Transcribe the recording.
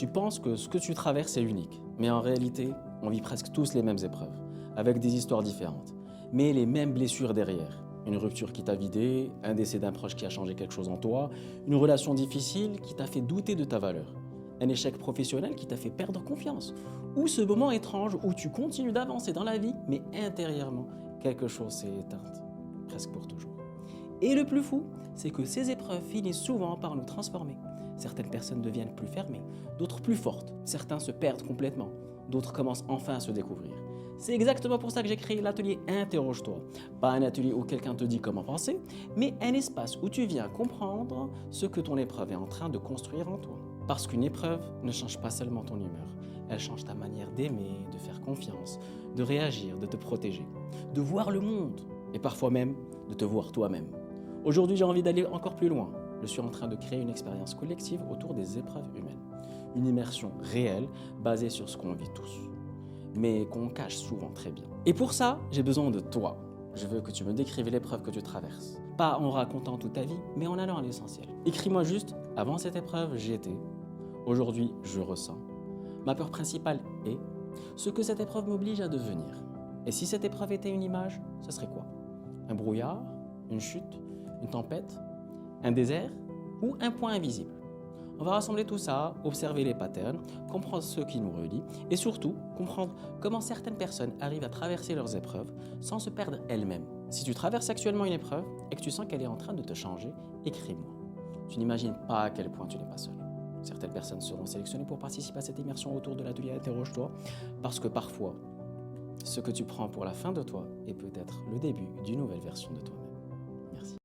Tu penses que ce que tu traverses est unique, mais en réalité, on vit presque tous les mêmes épreuves, avec des histoires différentes, mais les mêmes blessures derrière. Une rupture qui t'a vidé, un décès d'un proche qui a changé quelque chose en toi, une relation difficile qui t'a fait douter de ta valeur, un échec professionnel qui t'a fait perdre confiance, ou ce moment étrange où tu continues d'avancer dans la vie, mais intérieurement, quelque chose s'est éteint, presque pour toujours. Et le plus fou, c'est que ces épreuves finissent souvent par nous transformer. Certaines personnes deviennent plus fermées, d'autres plus fortes, certains se perdent complètement, d'autres commencent enfin à se découvrir. C'est exactement pour ça que j'ai créé l'atelier Interroge-toi. Pas un atelier où quelqu'un te dit comment penser, mais un espace où tu viens comprendre ce que ton épreuve est en train de construire en toi. Parce qu'une épreuve ne change pas seulement ton humeur, elle change ta manière d'aimer, de faire confiance, de réagir, de te protéger, de voir le monde et parfois même de te voir toi-même. Aujourd'hui, j'ai envie d'aller encore plus loin. Je suis en train de créer une expérience collective autour des épreuves humaines. Une immersion réelle basée sur ce qu'on vit tous, mais qu'on cache souvent très bien. Et pour ça, j'ai besoin de toi. Je veux que tu me décrives l'épreuve que tu traverses. Pas en racontant toute ta vie, mais en allant à l'essentiel. Écris-moi juste, avant cette épreuve, j'étais. Aujourd'hui, je ressens. Ma peur principale est ce que cette épreuve m'oblige à devenir. Et si cette épreuve était une image, ce serait quoi? Un brouillard? Une chute? Une tempête? Un désert? Ou un point invisible? On va rassembler tout ça, observer les patterns, comprendre ce qui nous relie et surtout comprendre comment certaines personnes arrivent à traverser leurs épreuves sans se perdre elles-mêmes. Si tu traverses actuellement une épreuve et que tu sens qu'elle est en train de te changer, écris-moi. Tu n'imagines pas à quel point tu n'es pas seul. Certaines personnes seront sélectionnées pour participer à cette immersion autour de l'atelier Interroge-toi parce que parfois, ce que tu prends pour la fin de toi est peut-être le début d'une nouvelle version de toi-même.